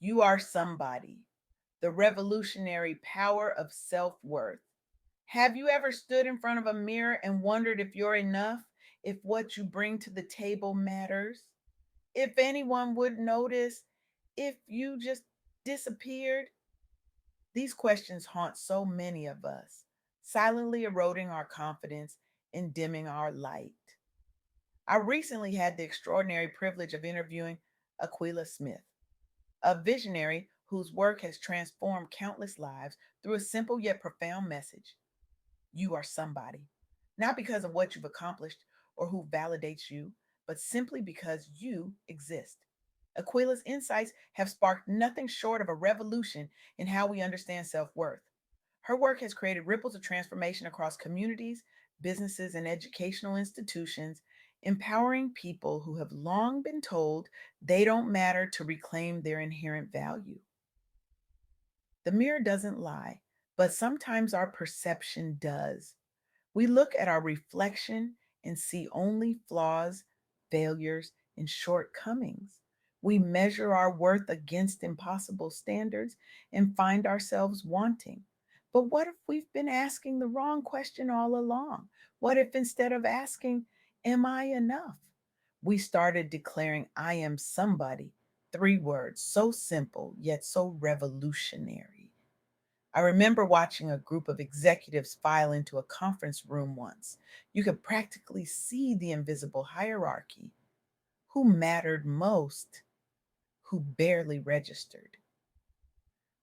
You are somebody. The revolutionary power of self worth. Have you ever stood in front of a mirror and wondered if you're enough, if what you bring to the table matters, if anyone would notice, if you just disappeared? These questions haunt so many of us, silently eroding our confidence and dimming our light. I recently had the extraordinary privilege of interviewing Aquila Smith, a visionary whose work has transformed countless lives through a simple yet profound message. You are somebody, not because of what you've accomplished or who validates you, but simply because you exist. Aquila's insights have sparked nothing short of a revolution in how we understand self worth. Her work has created ripples of transformation across communities, businesses, and educational institutions, empowering people who have long been told they don't matter to reclaim their inherent value. The mirror doesn't lie, but sometimes our perception does. We look at our reflection and see only flaws, failures, and shortcomings. We measure our worth against impossible standards and find ourselves wanting. But what if we've been asking the wrong question all along? What if instead of asking, am I enough? We started declaring, I am somebody. Three words, so simple, yet so revolutionary. I remember watching a group of executives file into a conference room once. You could practically see the invisible hierarchy. Who mattered most? Who barely registered?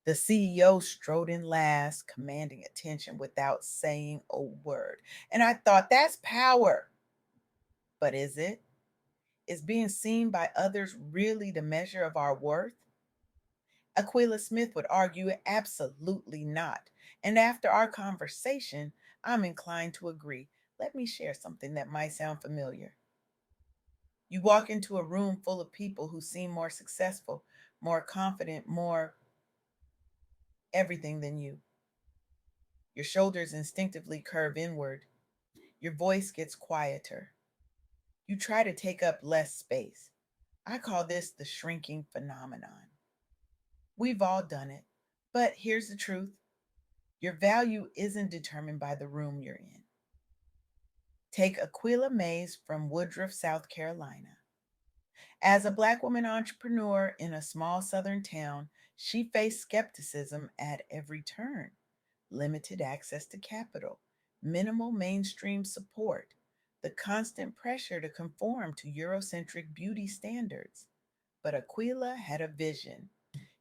The CEO strode in last, commanding attention without saying a word. And I thought, that's power. But is it? Is being seen by others really the measure of our worth? Aquila Smith would argue absolutely not. And after our conversation, I'm inclined to agree. Let me share something that might sound familiar. You walk into a room full of people who seem more successful, more confident, more everything than you. Your shoulders instinctively curve inward. Your voice gets quieter. You try to take up less space. I call this the shrinking phenomenon. We've all done it. But here's the truth: your value isn't determined by the room you're in. Take Aquila Mays from Woodruff, South Carolina. As a Black woman entrepreneur in a small Southern town, she faced skepticism at every turn: limited access to capital, minimal mainstream support, the constant pressure to conform to Eurocentric beauty standards. But Aquila had a vision.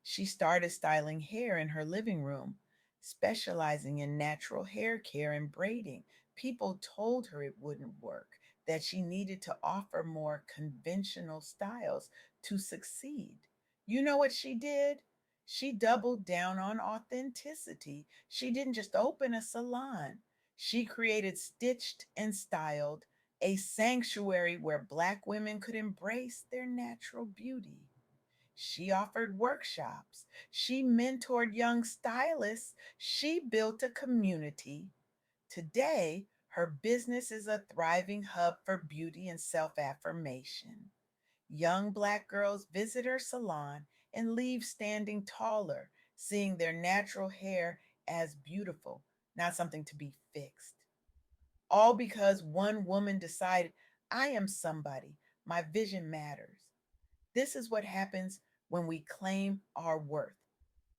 She started styling hair in her living room, specializing in natural hair care and braiding. People told her it wouldn't work, that she needed to offer more conventional styles to succeed. You know what she did? She doubled down on authenticity. She didn't just open a salon, she created Stitched and Styled, a sanctuary where Black women could embrace their natural beauty. She offered workshops. She mentored young stylists. She built a community. Today, her business is a thriving hub for beauty and self affirmation. Young Black girls visit her salon and leave standing taller, seeing their natural hair as beautiful, not something to be fixed. All because one woman decided, I am somebody. My vision matters. This is what happens when we claim our worth.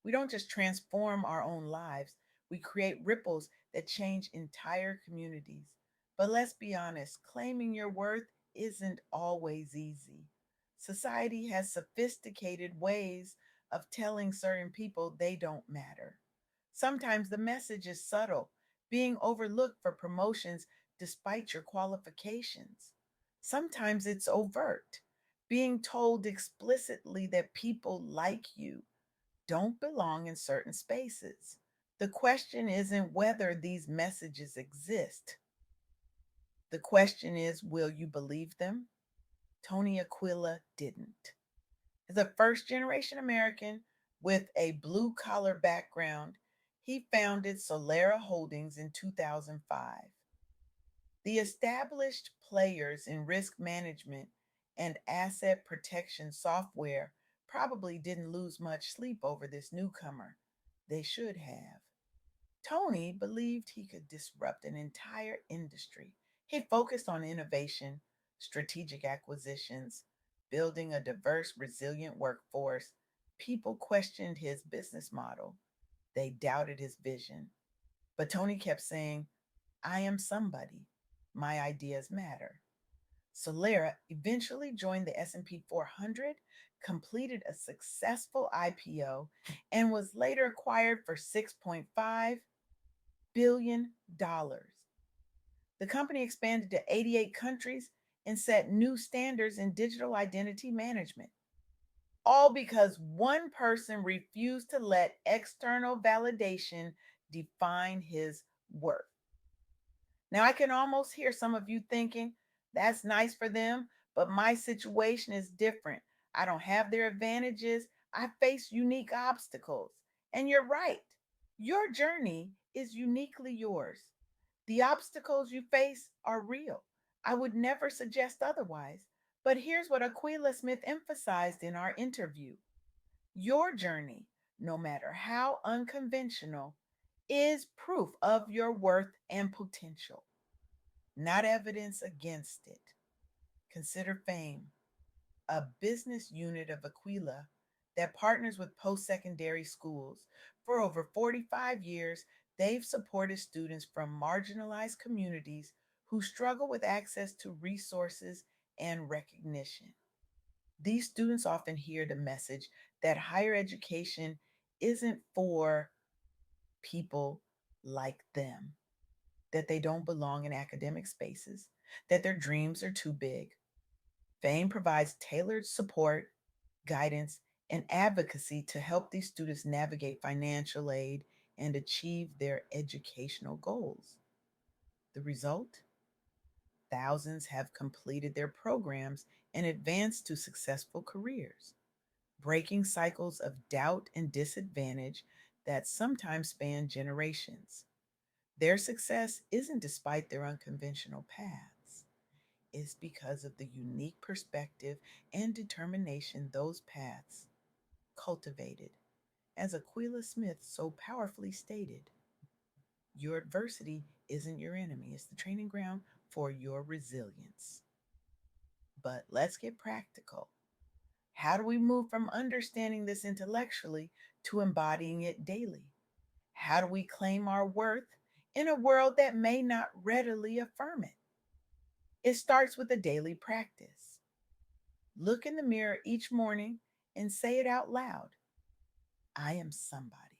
We don't just transform our own lives, we create ripples that change entire communities. But let's be honest, claiming your worth isn't always easy. Society has sophisticated ways of telling certain people they don't matter. Sometimes the message is subtle, being overlooked for promotions despite your qualifications. Sometimes it's overt, being told explicitly that people like you don't belong in certain spaces. The question isn't whether these messages exist. The question is, will you believe them? Tony Aquila didn't. As a first generation American with a blue collar background, he founded Solera Holdings in 2005. The established players in risk management and asset protection software probably didn't lose much sleep over this newcomer. They should have. Tony believed he could disrupt an entire industry. He focused on innovation, strategic acquisitions, building a diverse, resilient workforce. People questioned his business model. They doubted his vision. But Tony kept saying, I am somebody. My ideas matter. Solera eventually joined the S&P 400, completed a successful IPO, and was later acquired for $6.5 billion. The company expanded to 88 countries and set new standards in digital identity management, all because one person refused to let external validation define his worth. Now, I can almost hear some of you thinking, that's nice for them, but my situation is different. I don't have their advantages. I face unique obstacles. And you're right. Your journey is uniquely yours. The obstacles you face are real. I would never suggest otherwise. But here's what Aquila Smith emphasized in our interview: your journey, no matter how unconventional, is proof of your worth and potential, not evidence against it. Consider Fame, a business unit of Aquila that partners with post secondary schools. For over 45 years, they've supported students from marginalized communities who struggle with access to resources and recognition. These students often hear the message that higher education isn't for people like them, that they don't belong in academic spaces, that their dreams are too big. Fame provides tailored support, guidance, and advocacy to help these students navigate financial aid and achieve their educational goals. The result? Thousands have completed their programs and advanced to successful careers, breaking cycles of doubt and disadvantage that sometimes span generations. Their success isn't despite their unconventional paths, it's because of the unique perspective and determination those paths cultivated. As Aquila Smith so powerfully stated, your adversity isn't your enemy, it's the training ground for your resilience. But let's get practical. How do we move from understanding this intellectually to embodying it daily? How do we claim our worth in a world that may not readily affirm it? It starts with a daily practice. Look in the mirror each morning and say it out loud: I am somebody.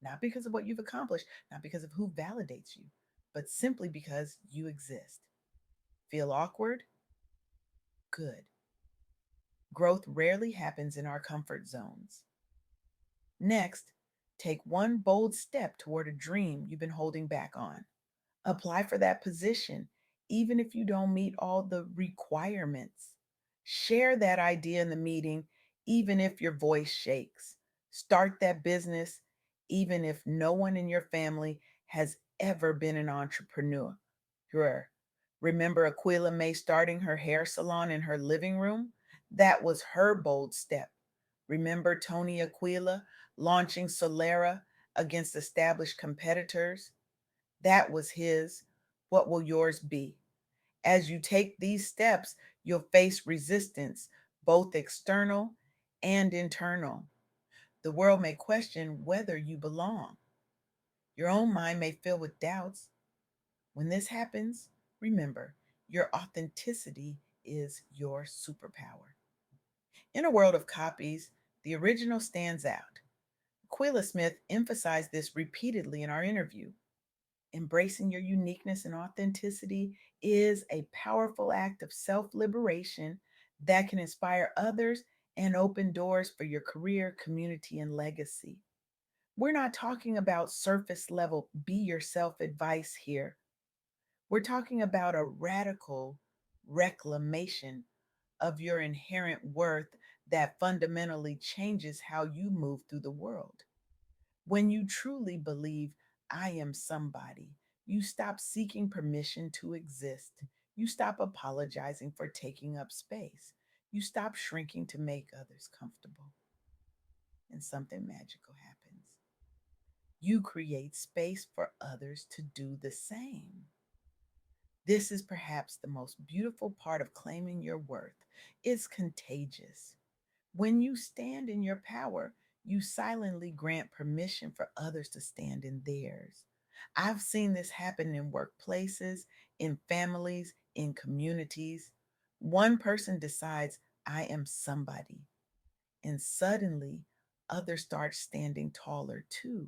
Not because of what you've accomplished, not because of who validates you, but simply because you exist. Feel awkward? Good. Growth rarely happens in our comfort zones. Next, take one bold step toward a dream you've been holding back on. Apply for that position, even if you don't meet all the requirements. Share that idea in the meeting, even if your voice shakes. Start that business, even if no one in your family has ever been an entrepreneur. Sure. Remember Aquila May starting her hair salon in her living room? That was her bold step. Remember Tony Aquila launching Solera against established competitors? That was his. What will yours be? As you take these steps, you'll face resistance, both external and internal. The world may question whether you belong. Your own mind may fill with doubts. When this happens, remember, your authenticity is your superpower. In a world of copies, the original stands out. Aquila Smith emphasized this repeatedly in our interview. Embracing your uniqueness and authenticity is a powerful act of self liberation that can inspire others and open doors for your career, community, and legacy. We're not talking about surface level be yourself advice here. We're talking about a radical reclamation of your inherent worth that fundamentally changes how you move through the world. When you truly believe, I am somebody, you stop seeking permission to exist. You stop apologizing for taking up space. You stop shrinking to make others comfortable, and something magical happens. You create space for others to do the same. This is perhaps the most beautiful part of claiming your worth. It's contagious. When you stand in your power, you silently grant permission for others to stand in theirs. I've seen this happen in workplaces, in families, in communities. One person decides, I am somebody, and suddenly others start standing taller too.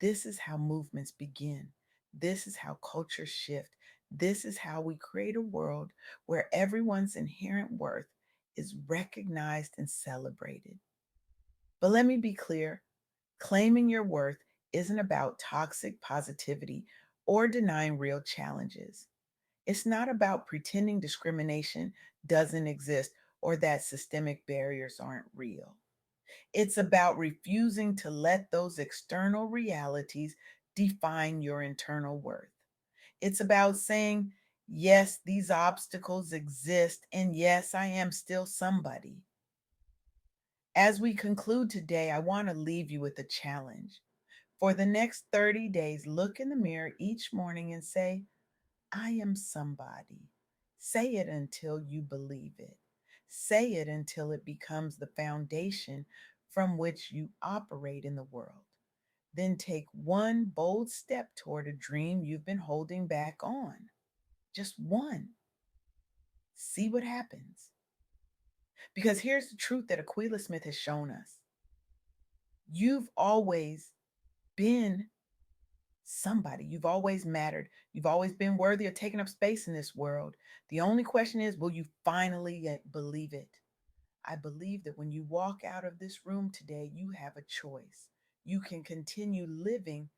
This is how movements begin. This is how cultures shift. This is how we create a world where everyone's inherent worth is recognized and celebrated. But let me be clear, claiming your worth isn't about toxic positivity or denying real challenges. It's not about pretending discrimination doesn't exist or that systemic barriers aren't real. It's about refusing to let those external realities define your internal worth. It's about saying, yes, these obstacles exist, and yes, I am still somebody. As we conclude today, I want to leave you with a challenge. For the next 30 days, look in the mirror each morning and say, I am somebody. Say it until you believe it. Say it until it becomes the foundation from which you operate in the world. Then take one bold step toward a dream you've been holding back on. Just one. See what happens. Because here's the truth that Aquila Smith has shown us: you've always been somebody. You've always mattered. You've always been worthy of taking up space in this world. The only question is, will you finally believe it? I believe that when you walk out of this room today, you have a choice. You can continue living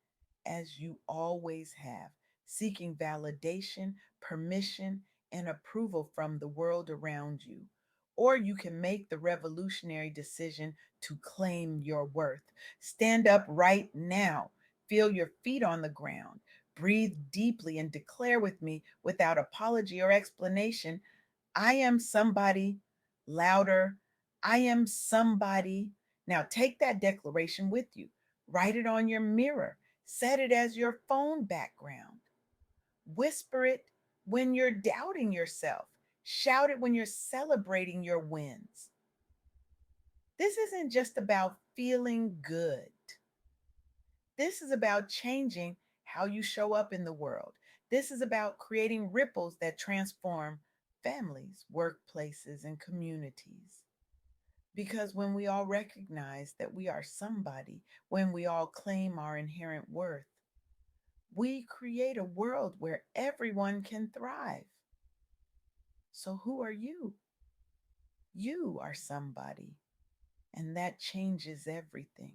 as you always have, seeking validation, permission, and approval from the world around you. Or you can make the revolutionary decision to claim your worth. Stand up right now. Feel your feet on the ground. Breathe deeply and declare with me, without apology or explanation, I am somebody. Louder, I am somebody. Now take that declaration with you. Write it on your mirror. Set it as your phone background. Whisper it when you're doubting yourself. Shout it when you're celebrating your wins. This isn't just about feeling good. This is about changing how you show up in the world. This is about creating ripples that transform families, workplaces, and communities. Because when we all recognize that we are somebody, when we all claim our inherent worth, we create a world where everyone can thrive. So, who are you? You are somebody, and that changes everything.